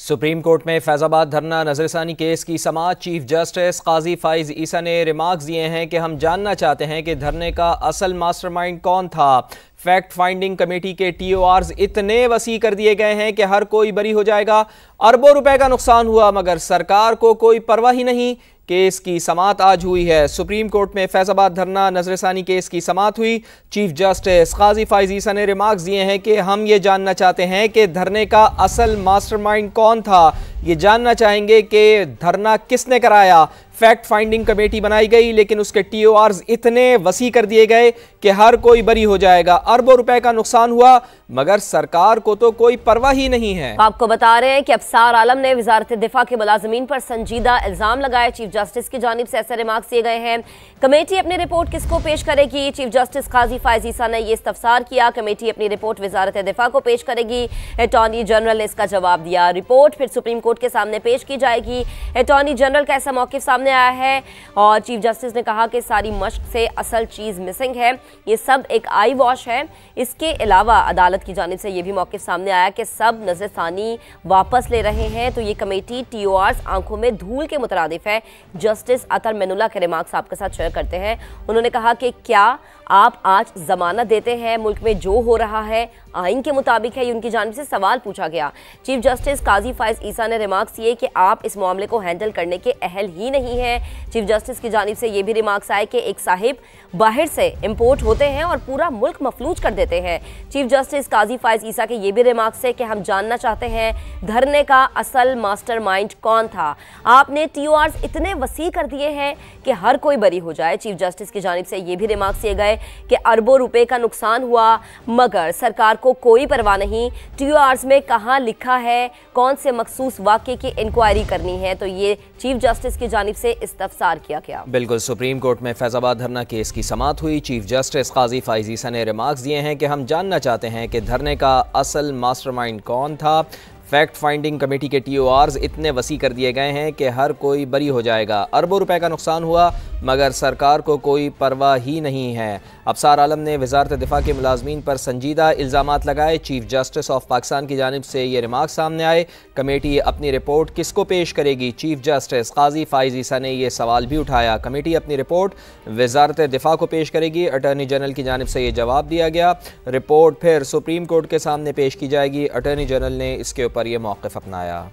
Supreme court में फैजाबाद धरना नजरसानी case की समाअत चीफ जस्टिस काजी फाइज ईसा ने रिमार्क्स दिए हैं कि हम जानना चाहते हैं कि धरने का असल मास्टरमाइंड कौन था। फैक्ट फाइंडिंग कमेटी के टीओआर्स इतने वसी कर दिए गए हैं कि हर कोई बरी हो जाएगा। अरबों रुपए का नुकसान हुआ मगर सरकार को कोई परवाह ही नहीं। केस की समाअत आज हुई है। सुप्रीम कोर्ट में फैजाबाद धरना नजरसानी केस की समाअत हुई। चीफ जस्टिस काजी फाइज ईसा ने रिमार्क्स दिए हैं कि हम ये जानना चाहते हैं कि धरने का असल मास्टरमाइंड कौन था। ये जानना चाहेंगे कि धरना किसने कराया। फैक्ट फाइंडिंग कमेटी बनाई गई लेकिन उसके टीओआर्स इतने वसी कर दिए गए कि हर कोई बरी हो जाएगा। अरबों रुपए का नुकसान हुआ मगर सरकार को तो कोई परवाह ही नहीं है। आपको बता रहे हैं कि अफसार आलम ने वजारत दिफा के मुलाजमीन पर संजीदा इल्जाम लगाए। चीफ जस्टिस की जानिब से ऐसे रिमार्क्स दिए गए हैं। कमेटी अपनी रिपोर्ट किसको पेश करेगी? चीफ जस्टिस काजी फाइज ईसा ने यह इस्तफसार किया। कमेटी अपनी रिपोर्ट वजारत दिफा को पेश करेगी। अटॉर्नी जनरल ने इसका जवाब दिया। रिपोर्ट फिर सुप्रीम कोर्ट के सामने पेश की जाएगी। अटॉर्नी जनरल का ऐसा मौक़िफ़ सामने आया है और चीफ जस्टिस ने कहा कि सारी मश्क से असल चीज मिसिंग है, ये सब एक आई वॉश है। इसके अलावा अदालत की जानिब से यह भी मौक़िफ़ सामने आया कि सब नज़रसानी वापस ले रहे हैं, तो ये कमेटी टीओआर्स आंखों में धूल के मुतरादिफ है। जस्टिस अतर मैनुल्लाह के रिमार्क्स आपके साथ शेयर करते हैं। उन्होंने कहा कि क्या आप आज जमानत देते हैं? मुल्क में जो हो रहा है आइन के मुताबिक है, ये उनकी जानिब से सवाल पूछा गया। चीफ जस्टिस काजी फाइज ईसा ने रिमार्क्स दिए कि आप इस मामले को हैंडल करने के अहल ही नहीं हैं। चीफ जस्टिस की जानिब से ये भी रिमार्क्स आए कि एक साहिब बाहर से इंपोर्ट होते हैं और पूरा मुल्क मफलूज कर देते हैं। चीफ जस्टिस काजी फाइज ईसा के ये भी रिमार्क्स है कि हम जानना चाहते हैं धरने का असल मास्टरमाइंड कौन था। आपने टीओआर्स इतने वसी कर दिए हैं कि हर कोई बरी हो जाए। चीफ जस्टिस की जानिब से ये भी रिमार्क्स दिए गए कि अरबों रुपए का नुकसान हुआ मगर सरकार को कोई परवाह नहीं। टीओआर्स में कहाँ लिखा है कौन से मखसूस वाक़े की इंक्वायरी करनी है, तो ये चीफ जस्टिस की जानिब से इस्तफसार किया गया। बिल्कुल, सुप्रीम कोर्ट में फैजाबाद धरना केस की समाअत हुई। चीफ जस्टिस काजी फाइज ईसा ने रिमार्क्स दिए हैं कि हम जानना चाहते हैं कि धरने का असल मास्टरमाइंड कौन था। फैक्ट फाइंडिंग कमेटी के टीओआर्स इतने वसी कर दिए गए हैं कि हर कोई बरी हो जाएगा। अरबों रुपए का नुकसान हुआ मगर सरकार को कोई परवाह ही नहीं है। अफसार आलम ने वजारत दिफा के मुलाजमीन पर संजीदा इल्जामात लगाए। चीफ जस्टिस ऑफ पाकिस्तान की जानिब से ये रिमार्क्स सामने आए। कमेटी अपनी रिपोर्ट किसको पेश करेगी? चीफ जस्टिस काजी फाइज ईसा ने यह सवाल भी उठाया। कमेटी अपनी रिपोर्ट वजारत दिफा को पेश करेगी। अटॉर्नी जनरल की जानिब से यह जवाब दिया गया। रिपोर्ट फिर सुप्रीम कोर्ट के सामने पेश की जाएगी। अटॉर्नी जनरल ने इसके ऊपर यह मौक़िफ़ अपनाया।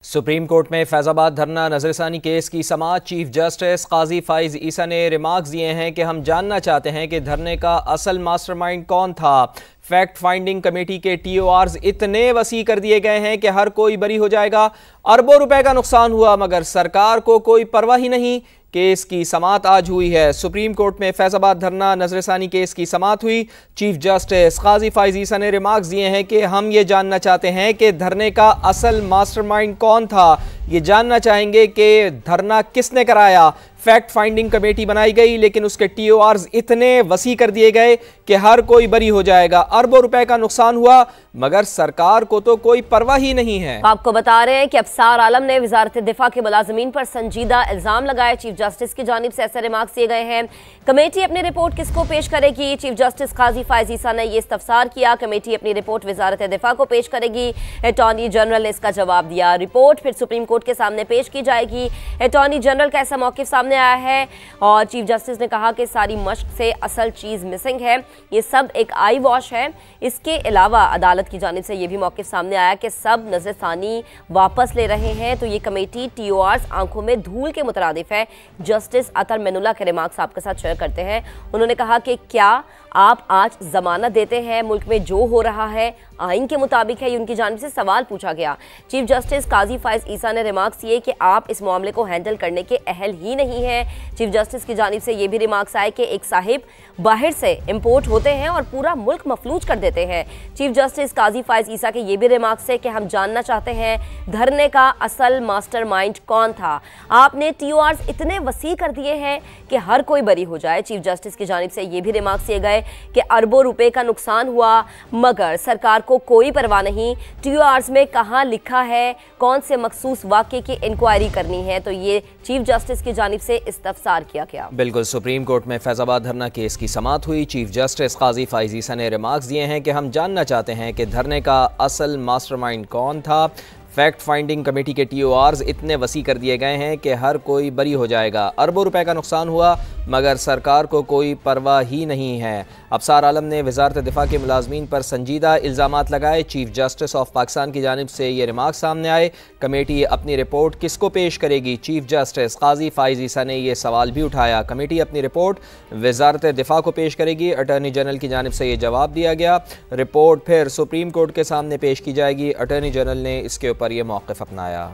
सुप्रीम कोर्ट में फैजाबाद धरना नजरसानी केस की समाअत चीफ जस्टिस काजी फाइज ईसा ने रिमार्क्स दिए हैं कि हम जानना चाहते हैं कि धरने का असल मास्टरमाइंड कौन था। फैक्ट फाइंडिंग कमेटी के टीओआर्स इतने वसी कर दिए गए हैं कि हर कोई बरी हो जाएगा। अरबों रुपए का नुकसान हुआ मगर सरकार को कोई परवाह ही नहीं। केस की समाअत आज हुई है। सुप्रीम कोर्ट में फैजाबाद धरना नजरसानी केस की समाअत हुई। चीफ जस्टिस काजी फाइज ईसा ने रिमार्क्स दिए हैं कि हम ये जानना चाहते हैं कि धरने का असल मास्टरमाइंड कौन था। ये जानना चाहेंगे कि धरना किसने कराया। फैक्ट फाइंडिंग कमेटी बनाई गई लेकिन उसके टीओआर्स इतने वसी कर दिए गए कि हर कोई बरी हो जाएगा। अरबों रुपए का नुकसान हुआ मगर सरकार को तो कोई परवाह ही नहीं है। आपको बता रहे हैं कि अफसार आलम ने वजारत दिफा के मुलाजमीन पर संजीदा इल्जाम लगाए। चीफ जस्टिस की जानिब से ऐसे रिमार्क्स दिए गए हैं। कमेटी अपनी रिपोर्ट किसको पेश करेगी? चीफ जस्टिस काजी फाइज ईसा ने यह इस्तफसार किया। कमेटी अपनी रिपोर्ट वजारत दिफा को पेश करेगी। अटॉर्नी जनरल ने इसका जवाब दिया। रिपोर्ट फिर सुप्रीम कोर्ट के सामने पेश की जाएगी। अटॉर्नी जनरल का ऐसा मौक़िफ़ सामने आया है और चीफ जस्टिस ने कहा कि सारी मश्क से असल चीज मिसिंग है, ये सब एक आई वॉश है। इसके अलावा अदालत की जानिब से यह भी मौक़िफ़ सामने आया कि सब नज़रसानी वापस ले रहे हैं, तो ये कमेटी टीओआर्स आंखों में धूल के मुतरादिफ है। जस्टिस अतर मैनुल्लाह के रिमार्क्स आपके साथ शेयर करते हैं। उन्होंने कहा कि क्या आप आज जमानत देते हैं? मुल्क में जो हो रहा है आइन के मुताबिक है, ये उनकी जानिब से सवाल पूछा गया। चीफ जस्टिस काजी फाइज ईसा ने रिमार्क्स दिए कि आप इस मामले को हैंडल करने के अहल ही नहीं हैं। चीफ जस्टिस की जानिब से ये भी रिमार्क्स आए कि एक साहिब बाहर से इंपोर्ट होते हैं और पूरा मुल्क मफलूज कर देते हैं। चीफ जस्टिस काजी फाइज ईसा के ये भी रिमार्क्स है कि हम जानना चाहते हैं धरने का असल मास्टरमाइंड कौन था। आपने टीओआर्स इतने वसी कर दिए हैं कि हर कोई बरी हो जाए। चीफ जस्टिस की जानिब से ये भी रिमार्क्स दिए गए कि अरबों रुपए का नुकसान हुआ मगर सरकार को कोई परवाह नहीं। टीओआर्स में कहाँ लिखा है कौन से मखसूस वाक़े की इंक्वायरी करनी है, तो ये चीफ जस्टिस की जानिब से इस्तफसार किया गया। बिल्कुल, सुप्रीम कोर्ट में फैजाबाद धरना केस की समाअत हुई। चीफ जस्टिस काजी फाइज ईसा ने रिमार्क्स दिए हैं कि हम जानना चाहते हैं कि धरने का असल मास्टरमाइंड कौन था। फैक्ट फाइंडिंग कमेटी के TORs इतने वसी कर दिए गए हैं कि हर कोई बरी हो जाएगा। अरबों रुपए का नुकसान हुआ मगर सरकार को कोई परवाह ही नहीं है। अफसार आलम ने वजारत दिफा के मुलाजमीन पर संजीदा इल्ज़ामात लगाए। चीफ जस्टिस ऑफ पाकिस्तान की जानिब से ये रिमार्क सामने आए। कमेटी अपनी रिपोर्ट किसको पेश करेगी? चीफ जस्टिस काजी फाइज ईसा ने यह सवाल भी उठाया। कमेटी अपनी रिपोर्ट वजारत दिफा को पेश करेगी। अटॉर्नी जनरल की जानिब से यह जवाब दिया गया। रिपोर्ट फिर सुप्रीम कोर्ट के सामने पेश की जाएगी। अटॉर्नी जनरल ने इसके ऊपर यह मौक़िफ़ अपनाया।